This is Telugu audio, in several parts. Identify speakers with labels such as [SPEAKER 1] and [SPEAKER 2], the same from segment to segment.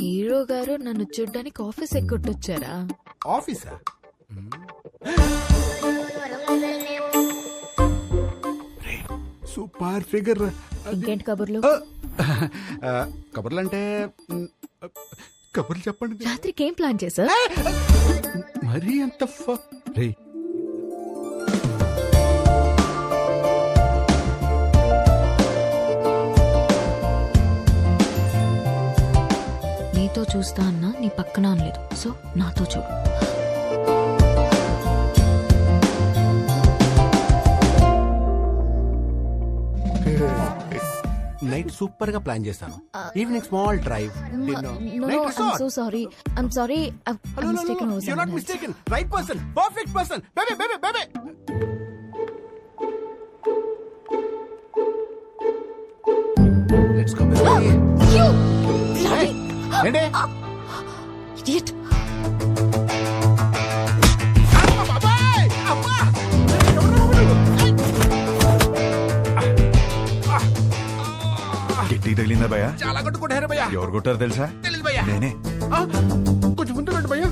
[SPEAKER 1] హీరో గారు నన్ను చూడ్డానికి ఆఫీస్ ఎక్కొట్టొచ్చారా?
[SPEAKER 2] ఆఫీసా? Super figure.
[SPEAKER 1] ఇంకేంటి కబుర్లు?
[SPEAKER 2] కబుర్లు అంటే కబుర్లు చెప్పండి.
[SPEAKER 1] రాత్రికి ఏం ప్లాన్ చేశా?
[SPEAKER 2] మరీ అంత రే
[SPEAKER 1] నీతో చూస్తా అన్నా నీ పక్కన అనలేదు, సో నాతో చూడు.
[SPEAKER 2] నైట్ సూపర్ గా ప్లాన్ చేస్తాను. Evening small drive.
[SPEAKER 1] So sorry, I'm sorry.
[SPEAKER 2] You're not mistaken. Right person, perfect person. Baby. Let's go, baby.
[SPEAKER 1] You
[SPEAKER 2] Hey, ఏంటి?
[SPEAKER 1] idiot.
[SPEAKER 2] అమ్మ బాబాయ్! అమ్మ!
[SPEAKER 3] గిట్టి తగిలిందా భయ్యా?
[SPEAKER 2] చాలా కొట్టుకుంటారు భయ్యా.
[SPEAKER 3] ఎవరు కొట్టారు తెలుసా?
[SPEAKER 2] తెలీదు భయ్యా.
[SPEAKER 3] నేనే.
[SPEAKER 2] కొంచెం ముందు రండి భయ్యా.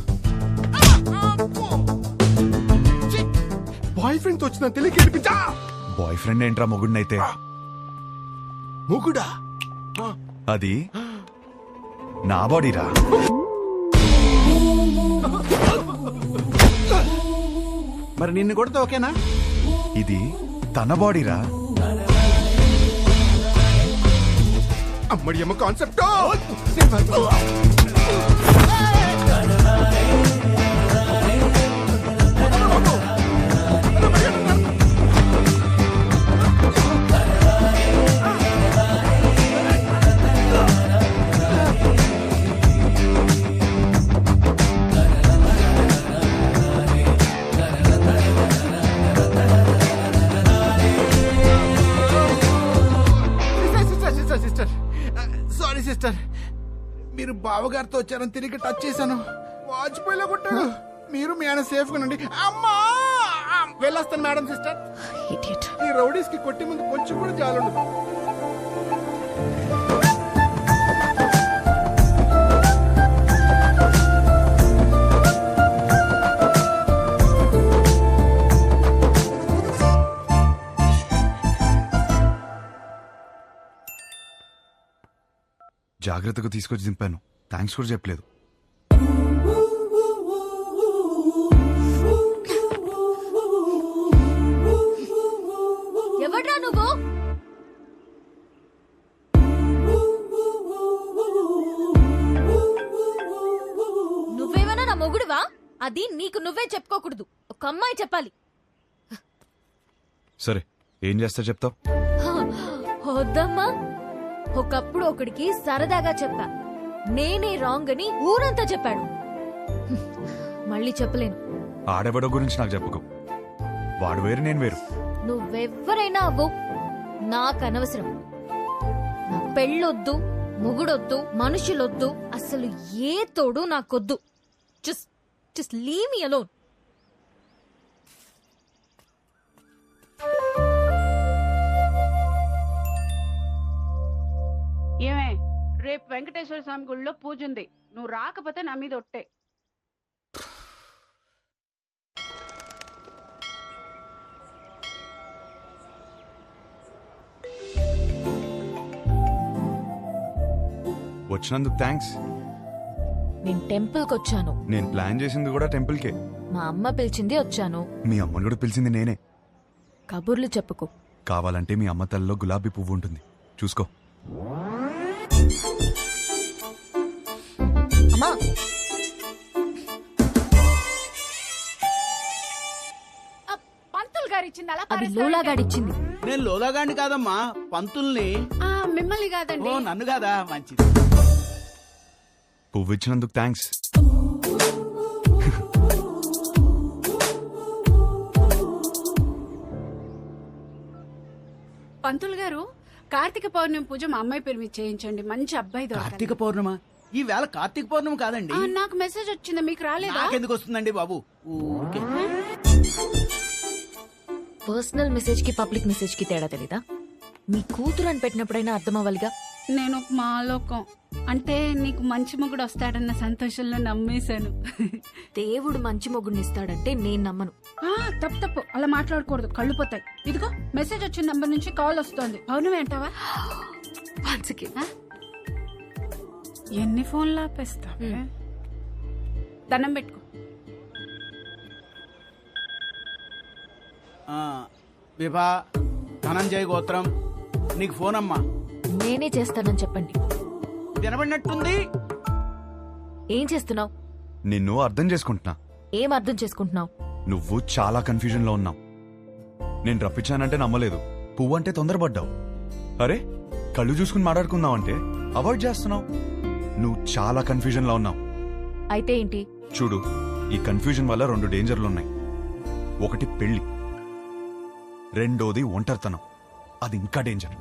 [SPEAKER 2] బాయ్ ఫ్రెండ్ తో వచ్చిన తెలియక ఏడిపించా.
[SPEAKER 3] బాయ్ ఫ్రెండ్ ఏంట్రా మొగుడినైతే?
[SPEAKER 2] మొగుడా?
[SPEAKER 3] అది నా బాడీరా.
[SPEAKER 2] మరి నిన్ను కొడితే ఓకేనా?
[SPEAKER 3] ఇది తన బాడీరా.
[SPEAKER 2] అమ్మడి అమ్మ కాన్సెప్ట్. సిస్టర్ సారీ సిస్టర్, మీరు బావగారితో వచ్చారని తిరిగి టచ్ చేశాను. వాజ్పేయిలో కొట్టాడు. మీరు మీ ఆయన సేఫ్ గా ఉండండి. అమ్మా వెళ్ళొస్తాను మేడం. Sister,
[SPEAKER 1] Idiot.
[SPEAKER 2] ఈ రౌడీస్ కి కొట్టి ముందు కొంచెం కూడా జాలుండదు.
[SPEAKER 3] జాగ్రత్తగా తీసుకొచ్చి దింపాను. థ్యాంక్స్ కూడా చెప్పలేదు.
[SPEAKER 1] ఎవడ్రా నువ్వు? నువ్వేమైనా నా మొగుడువా? అది నీకు నువ్వే చెప్పుకోకూడదు, ఒక అమ్మాయి చెప్పాలి.
[SPEAKER 3] సరే, ఏం చేస్తా చెప్తావు?
[SPEAKER 1] వద్దమ్మా. ఒకప్పుడు ఒకడికి సరదాగా చెప్పా, నేనే రాంగ్ అని ఊరంతా చెప్పాడు. మళ్ళీ చెప్పలేను.
[SPEAKER 3] ఆడెవడో గురించి నాకు చెప్పుకో. వాడు వేరు, నేను వేరు.
[SPEAKER 1] నువ్వెవ్వరైనా అవ్వు, నాకు అనవసరం. నా పెళ్ళొద్దు, మొగుడొద్దు, మనుషులొద్దు, అసలు ఏ తోడు నాకొద్దు. Just leave me alone.
[SPEAKER 4] ఏమే, రేపు వెంకటేశ్వర స్వామి గుళ్ళో పూజ ఉంది. నువ్వు రాకపోతే నా మీద ఒట్టే.
[SPEAKER 3] వచ్చినందుకు థ్యాంక్స్.
[SPEAKER 1] నేను టెంపుల్కి వచ్చాను.
[SPEAKER 3] నేను ప్లాన్ చేసింది కూడా టెంపుల్కే.
[SPEAKER 1] మా అమ్మ పిలిచింది వచ్చాను.
[SPEAKER 3] మీ అమ్మని కూడా పిలిచింది నేనే.
[SPEAKER 1] కబుర్లు చెప్పుకో.
[SPEAKER 3] కావాలంటే మీ అమ్మ తల్లిలో గులాబీ పువ్వు ఉంటుంది, చూసుకో.
[SPEAKER 1] అమ్మా,
[SPEAKER 4] పంతులు గారు ఇచ్చింది అలా
[SPEAKER 1] అది లోలాగాడిచ్చింది.
[SPEAKER 5] నేను లోలాగాండి కాదమ్మా, పంతుల్ని.
[SPEAKER 4] మిమ్మల్ని కాదండి.
[SPEAKER 5] ఓ, నన్ను కాదా? మంచిది.
[SPEAKER 3] పువ్వు ఇచ్చినందుకు థ్యాంక్స్.
[SPEAKER 4] పంతులు గారు, కార్తీక పౌర్ణమి పూజ మా అమ్మాయి పేరు మీద చేయించండి. మంచి అబ్బాయి దొరకాలి.
[SPEAKER 5] కార్తీక పౌర్ణమ? ఈ వేళ కార్తీక పౌర్ణమి కాదండి.
[SPEAKER 4] నాకు మెసేజ్ వచ్చింది, మీకు రాలేదా?
[SPEAKER 5] నాకెందుకు వస్తుందండి బాబు? ఊరికే.
[SPEAKER 1] పర్సనల్ మెసేజ్ కి పబ్లిక్ మెసేజ్ కి తేడా తెలీదా? మీ కూతురు అని పెట్టినప్పుడైనా అర్థం అవ్వాలిగా.
[SPEAKER 4] నేను ఒక మాలోకం అంటే నీకు మంచి మొగుడు వస్తాడన్న సంతోషంలో నమ్మేశాను.
[SPEAKER 1] దేవుడు మంచి మొగుడిని ఇస్తాడంటే నేను నమ్మను.
[SPEAKER 4] తప్పు తప్పు, అలా మాట్లాడకూడదు, కళ్ళు పోతాయి. ఇదిగో మెసేజ్ వచ్చిన నంబర్ నుంచి కాల్ వస్తోంది. అవును అంటావా?
[SPEAKER 1] Once again.
[SPEAKER 4] ఎన్ని ఫోన్లు ఆపేస్తావే? దండం పెట్టుకో.
[SPEAKER 5] విభా ధనంజయ్ గోత్రం, నీకు ఫోన్ అమ్మా.
[SPEAKER 1] నేనే చేస్తానని చెప్పండి.
[SPEAKER 5] వినబడినట్టుంది.
[SPEAKER 1] ఏం చేస్తున్నావు?
[SPEAKER 3] నిన్ను అర్థం చేసుకుంటున్నా.
[SPEAKER 1] ఏం అర్థం చేసుకుంటున్నావు?
[SPEAKER 3] నువ్వు చాలా కన్ఫ్యూజన్ లో ఉన్నావు. నేను రప్పించానంటే నమ్మలేదు, పువ్వు అంటే తొందరపడ్డావు. అరే కళ్ళు చూసుకుని మాట్లాడుకుందామంటే అవాయిడ్ చేస్తున్నావు. నువ్వు చాలా కన్ఫ్యూజన్ లో ఉన్నావు.
[SPEAKER 1] అయితే ఏంటి?
[SPEAKER 3] చూడు, ఈ కన్ఫ్యూజన్ వల్ల 2 డేంజర్లున్నాయి. ఒకటి పెళ్లి, రెండోది ఒంటరితనం. అది ఇంకా డేంజర్.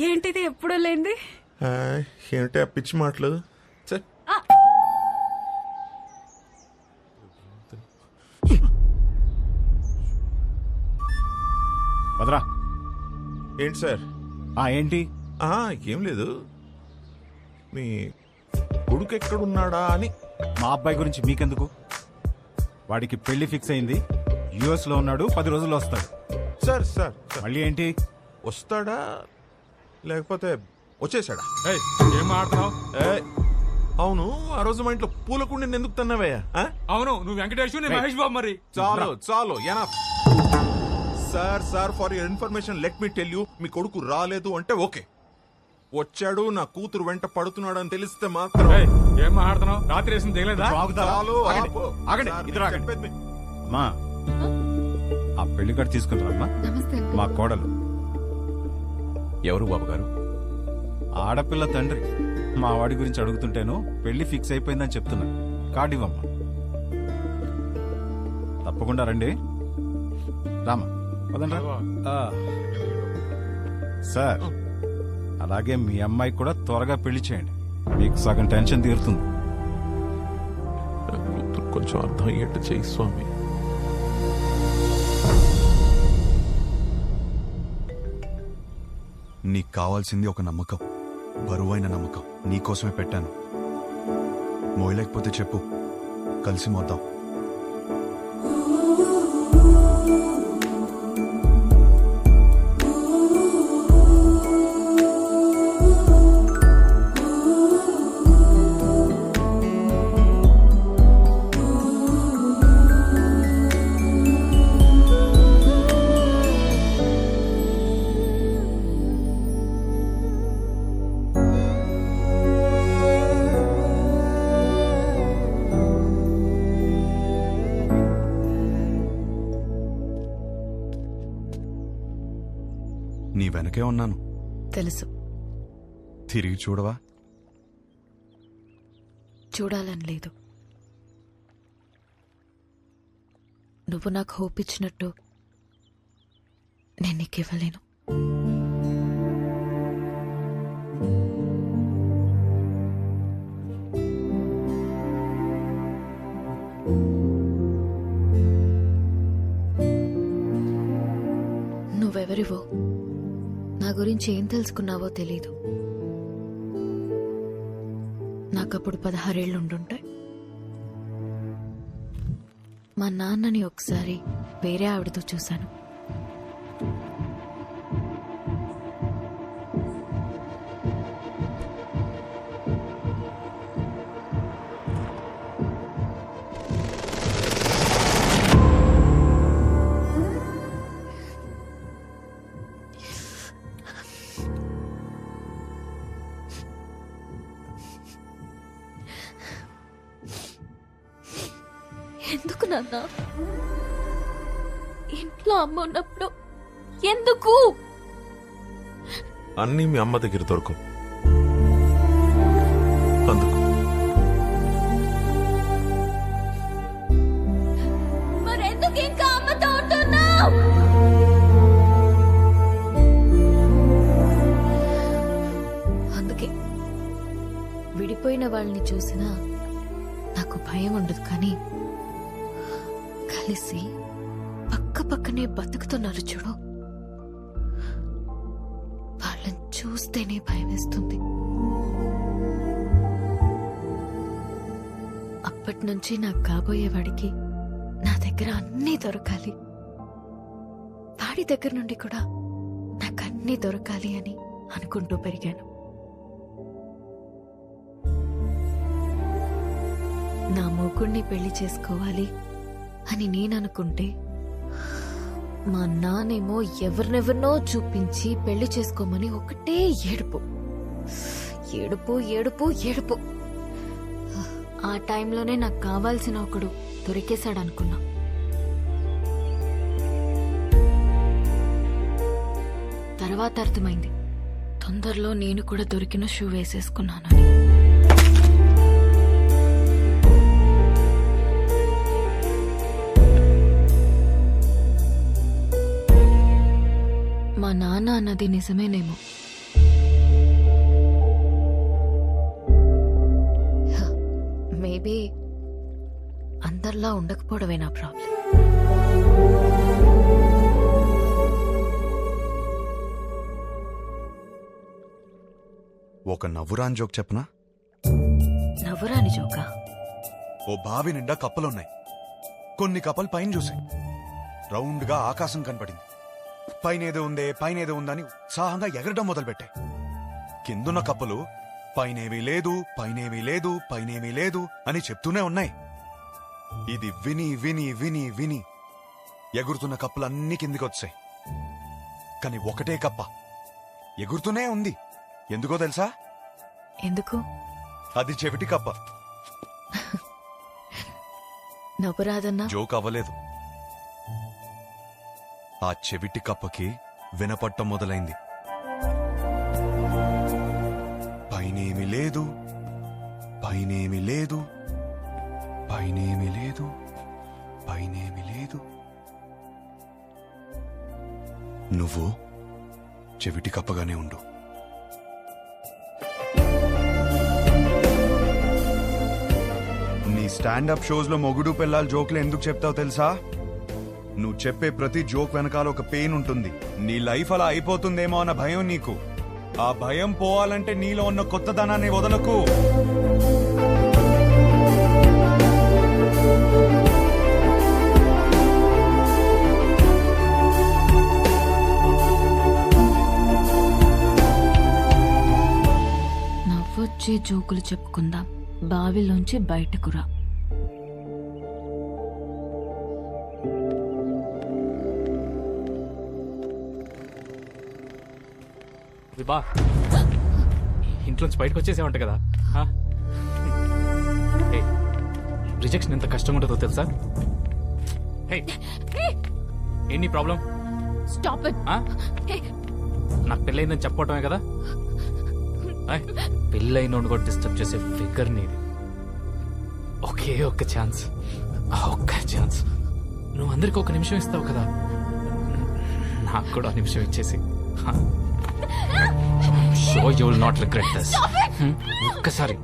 [SPEAKER 4] ఏంటిది ఎప్పుడూ లేంది?
[SPEAKER 6] ఏమిటి ఆ పిచ్చి మాటలు? ఛే.
[SPEAKER 7] వదరా.
[SPEAKER 6] ఏంటి సార్?
[SPEAKER 7] ఏంటి?
[SPEAKER 6] ఏం లేదు, మీ కొడుకు ఎక్కడున్నాడా అని.
[SPEAKER 7] మా అబ్బాయి గురించి మీకెందుకు? వాడికి పెళ్లి ఫిక్స్ అయింది, యుఎస్ లో ఉన్నాడు, 10 రోజుల్లో వస్తాడు.
[SPEAKER 6] సార్ సార్ సార్,
[SPEAKER 7] మళ్ళీ ఏంటి?
[SPEAKER 6] వస్తాడా లేకపోతే వచ్చేసాడా?
[SPEAKER 8] ఏం మాట్లాడుతున్నావు?
[SPEAKER 6] అవును, ఆ రోజు మా ఇంట్లో పూల కుండీని ఎందుకు తన్నావయ్యా?
[SPEAKER 8] అవును, నువ్వు వెంకటేష్, నేను మహేష్ బాబు. మరి
[SPEAKER 6] చాలు చాలు, enough. Sir sir, for your information let me tell you, మీ కొడుకు రాలేదు అంటే ఓకే, వచ్చాడు నా కూతురు వెంట పడుతున్నాడు అని తెలిస్తే మాత్రం.
[SPEAKER 8] ఏం మాట్లాడుతున్నావు? రాత్రి వేసింది దిగలేదా?
[SPEAKER 6] చాలు,
[SPEAKER 7] ఆగండి,
[SPEAKER 6] ఆపు.
[SPEAKER 7] ఆగండి,
[SPEAKER 6] సార్,
[SPEAKER 7] ఇద్దరు
[SPEAKER 6] నేను
[SPEAKER 7] ఆగండి.
[SPEAKER 6] చెప్పేది మీ-
[SPEAKER 7] అమ్మా, ఆ పెళ్లి కార్డు తీసుకుంటారమ్మా.
[SPEAKER 1] నమస్తే.
[SPEAKER 7] మా కోడలు.
[SPEAKER 8] ఎవరు బాబు గారు?
[SPEAKER 7] ఆడపిల్ల తండ్రి. మా వాడి గురించి అడుగుతుంటేను పెళ్లి ఫిక్స్ అయిపోయిందని చెప్తున్నా. కార్డు ఇవ్వమ్మా. తప్పకుండా రండి. రామా, పదండి రా. సార్, అలాగే మీ అమ్మాయి కూడా త్వరగా పెళ్లి చేయండి, మీకు సగం టెన్షన్ తీరుతుంది.
[SPEAKER 6] కొంచెం అర్థం అయ్యేట్టు చేయి స్వామి.
[SPEAKER 3] నీకు కావాల్సింది ఒక నమ్మకం, బరువైన నమ్మకం. నీకోసమే పెట్టాను. మోయలేకపోతే చెప్పు, కలిసి మోద్దాం. నీ వెనకే ఉన్నాను.
[SPEAKER 1] తెలుసు.
[SPEAKER 3] తిరిగి చూడవా?
[SPEAKER 1] చూడాలని లేదు. నువ్వు నాకు హోప్ ఇచ్చినట్టు నేను నీకు ఇవ్వలేను. నువ్వెవరివో, నా గురించి ఏం తెలుసుకున్నావో తెలీదు. నాకప్పుడు 16 ఏళ్ళు ఉండుంటాయి. మా నాన్నని ఒకసారి వేరే ఆవిడతో చూశాను. ఎందుకు నాన్న? ఇంట్లో అమ్మ ఉన్నప్పుడు ఎందుకు?
[SPEAKER 6] అన్నీ మీ అమ్మ దగ్గర దొరకవు, అందుకు.
[SPEAKER 1] మరెందుకు ఇంకా అమ్మతో ఉంటున్నావు? అందుకే విడిపోయిన వాళ్ళని చూసినా నాకు భయం ఉండదు, కానీ కలిసి పక్క పక్కనే బతుకుతున్నారు చూడు, వాళ్ళని చూస్తేనే భయం వేస్తుంది. అప్పటి నుంచి నాకు కాబోయేవాడికి నా దగ్గర అన్నీ దొరకాలి, వాడి దగ్గర నుండి కూడా నాకు అన్నీ దొరకాలి అని అనుకుంటూ పెరిగాను. నా మొగుణ్ణి పెళ్లి చేసుకోవాలి అని నేననుకుంటే మా నానేమో ఎవరినెవరినో చూపించి పెళ్లి చేసుకోమని ఒకటే ఏడుపు ఏడుపు ఏడుపు ఏడుపు. ఆ టైంలోనే నాకు కావాల్సిన ఒకడు దొరికేశాడనుకున్నా. తర్వాత అర్థమైంది, తొందరలో నేను కూడా దొరికిన షూ వేసేసుకున్నానని. మా నాన్న అన్నది నిజమేనేమో. మేబీ అందరిలా ఉండకపోవడమే నా ప్రాబ్లం.
[SPEAKER 3] ఒక నవ్వురాని జోక్ చెప్పనా?
[SPEAKER 1] నవ్వురాని జోకా?
[SPEAKER 3] ఓ బావి నిండా కప్పలున్నాయి. కొన్ని కప్పలు పైన చూసాయి. రౌండ్ గా ఆకాశం కనపడింది. పైనేదో ఉందే పైనేదో ఉందని ఉత్సాహంగా ఎగరడం మొదలుపెట్టాయి. కిందున్న కప్పలు పైనేమీ లేదు పైనేమీ లేదు పైనేమీ లేదు అని చెప్తూనే ఉన్నాయి. ఇది విని విని విని విని ఎగురుతున్న కప్పలన్నీ కిందికొచ్చాయి. కాని ఒకటే కప్ప ఎగురుతూనే ఉంది. ఎందుకో తెలుసా?
[SPEAKER 1] ఎందుకు?
[SPEAKER 3] అది చెవిటి కప్ప.
[SPEAKER 1] నవ్వురాదన్నా?
[SPEAKER 3] జోక్ అవ్వలేదు. ఆ చెవిటి కప్పకి వినపట్టం మొదలైంది. పైనేమి లేదు పైనేమి లేదు పైనేమి లేదు పైనేమి లేదు. నువ్వు చెవిటి కప్పగానే ఉండు. నీ స్టాండప్ షోస్ లో మొగుడు పెళ్ళాలి జోక్లు ఎందుకు చెప్తావు తెలుసా? నువ్వు చెప్పే ప్రతి జోక్ వెనకాల ఒక పెయిన్ ఉంటుంది. నీ లైఫ్ అలా అయిపోతుందేమో అన్న భయం నీకు. ఆ భయం పోవాలంటే నీలో ఉన్న కొత్తదనాన్ని వదలకు.
[SPEAKER 1] నవ్వొచ్చే జోకులు చెప్పుకుందాం, బావిలోంచి బయటకు రా.
[SPEAKER 8] విభా, ఇంట్లోంచి బయటకు వచ్చేసేవంట కదా. రిజెక్షన్ ఎంత కష్టంగా ఉంటుందో తెలుసా? ఏంటి ప్రాబ్లం?
[SPEAKER 1] Stop it.
[SPEAKER 8] నాకు పెళ్ళయిందని చెప్పుకోవటమే కదా. పెళ్ళైన కూడా డిస్టర్బ్ చేసే ఫిగర్ నీది. ఒకే ఒక్క ఛాన్స్, ఒక్క ఛాన్స్. నువ్వు అందరికి ఒక నిమిషం ఇస్తావు కదా, నాకు కూడా ఆ నిమిషం ఇచ్చేసి. Sure you will not regret this. ఒక్కసారి.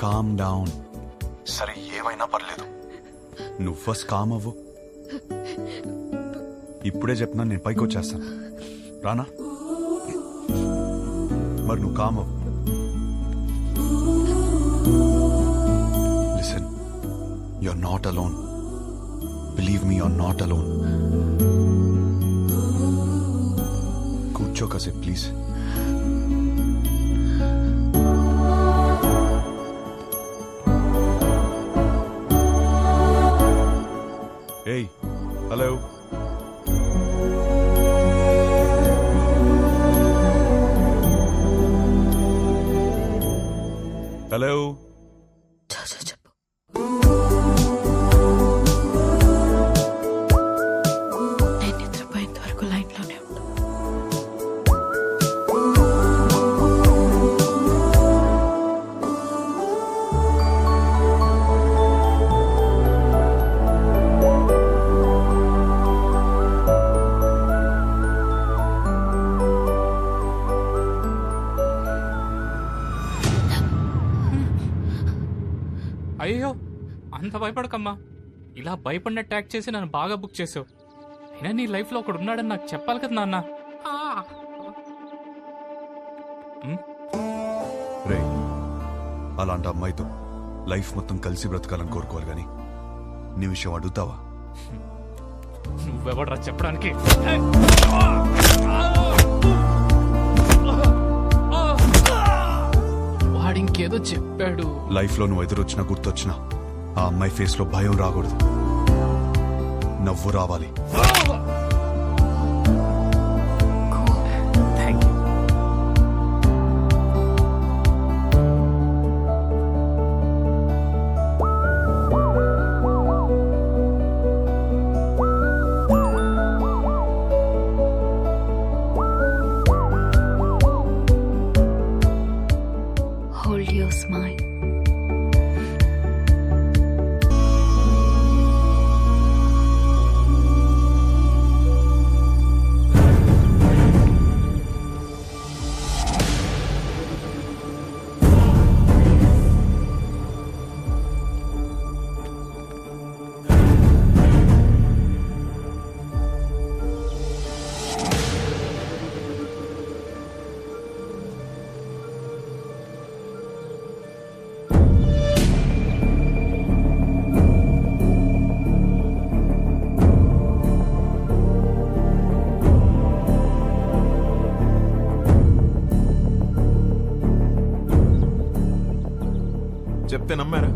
[SPEAKER 3] Calm down. సరే ఏమైనా పర్లేదు, నువ్వు ఫస్ట్ కామ్ అవ్వు. ఇప్పుడే చెప్తున్నా, నేను పైకి వచ్చేస్తాను. రానా? మరి నువ్వు కామ్ అవ్వు. Listen, you're not alone. Believe me, you're not alone. కూర్చో కాసేపు ప్లీజ్. ఏయ్, హలో. హలో.
[SPEAKER 1] చెప్పు. నేను నిద్రపోయేంత వరకు లైన్లోనే ఉండు.
[SPEAKER 8] అయ్యో, అంత భయపడకమ్మా. ఇలా భయపడినట్టు యాక్ట్ చేసి నన్ను బాగా బుక్ చేసావు. అయినా నీ లైఫ్లో ఒకడు ఉన్నాడని నాకు చెప్పాలి కదా నాన్న.
[SPEAKER 3] రే, అలాంటి అమ్మాయితో లైఫ్ మొత్తం కలిసి బ్రతకాలని కోరుకోవాలి కానీ నీ విషయం అడుగుతావా?
[SPEAKER 8] నువ్వెవడరా చెప్పడానికి? వాడు ఇంకేదో చెప్పాడు.
[SPEAKER 3] లైఫ్ లో నువ్వు ఎదురొచ్చినా గుర్తొచ్చినా ఆ అమ్మాయి ఫేస్ లో భయం రాకూడదు, నవ్వు రావాలి.
[SPEAKER 8] Thank you.
[SPEAKER 1] Hold your smile.
[SPEAKER 6] చెప్తే నమ్మారా?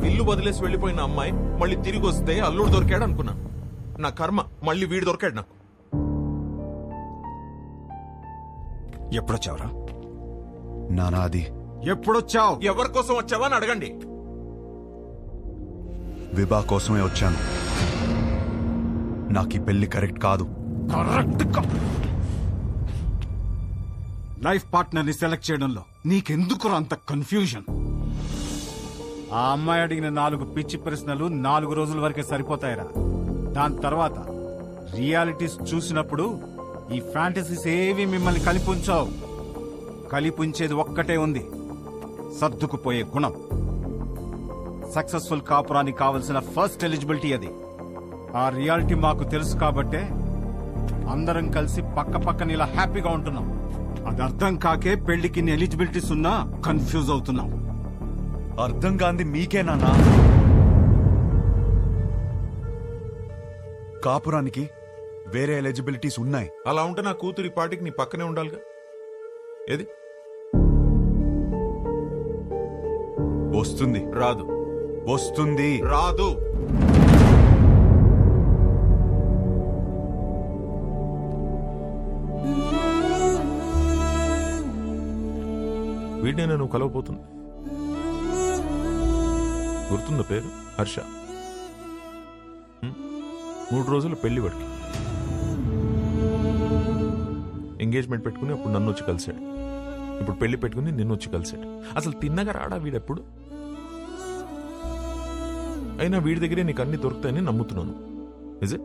[SPEAKER 6] ఇల్లు వదిలేసి వెళ్ళిపోయిన అమ్మాయి మళ్ళీ తిరిగి వస్తే అల్లుడు దొరికాడు అనుకున్నాను. నా కర్మ, మళ్ళీ వీడు దొరికాడు నాకు.
[SPEAKER 7] ఎప్పుడొచ్చావురా?
[SPEAKER 3] నానా, అది
[SPEAKER 7] ఎప్పుడొచ్చావు?
[SPEAKER 6] ఎవరి కోసం వచ్చావా అని అడగండి.
[SPEAKER 3] విభా కోసమే వచ్చాను. నాకు ఈ పెళ్లి కరెక్ట్ కాదు.
[SPEAKER 7] లైఫ్ పార్ట్నర్ ని సెలెక్ట్ చేయడంలో నీకెందుకు అంత కన్ఫ్యూజన్? ఆ అమ్మాయి అడిగిన 4 పిచ్చి ప్రశ్నలు 4 రోజుల వరకే సరిపోతాయిరా. దాని తర్వాత రియాలిటీస్ చూసినప్పుడు ఈ ఫ్యాంటసీస్ ఏవి మిమ్మల్ని కలిపుంచావు. కలిపుంచేది ఒక్కటే ఉంది, సర్దుకుపోయే గుణం. సక్సెస్ఫుల్ కాపురానికి కావలసిన ఫస్ట్ ఎలిజిబిలిటీ అది. ఆ రియాలిటీ మాకు తెలుసు కాబట్టే అందరం కలిసి పక్క పక్కన ఇలా హ్యాపీగా ఉంటున్నాం. అది అర్థం కాకే పెళ్లికి ఎలిజిబిలిటీస్ ఉన్నా కన్ఫ్యూజ్ అవుతున్నాం.
[SPEAKER 3] అర్థం కాంది మీకే నాన్నా. కాపురానికి వేరే ఎలిజిబిలిటీస్ ఉన్నాయి.
[SPEAKER 6] అలా ఉంటే నా కూతురి పాటికి నీ పక్కనే ఉండాలిగా. ఏది
[SPEAKER 3] వస్తుంది?
[SPEAKER 6] రాదు.
[SPEAKER 3] వస్తుంది.
[SPEAKER 6] రాదు. వీడినే నువ్వు కలవపోతుంది. గుర్తుందా పేరు? హర్ష. 3 రోజులు పెళ్లి వాడికి. ఎంగేజ్మెంట్ పెట్టుకుని అప్పుడు నన్ను వచ్చి కలిశాడు. ఇప్పుడు పెళ్లి పెట్టుకుని నిన్ను వచ్చి కలిశాడు. అసలు తిన్నగా రాడా వీడెప్పుడు? అయినా వీడి దగ్గరే నీకు అన్ని దొరుకుతాయని నమ్ముతున్నాను. నిజం.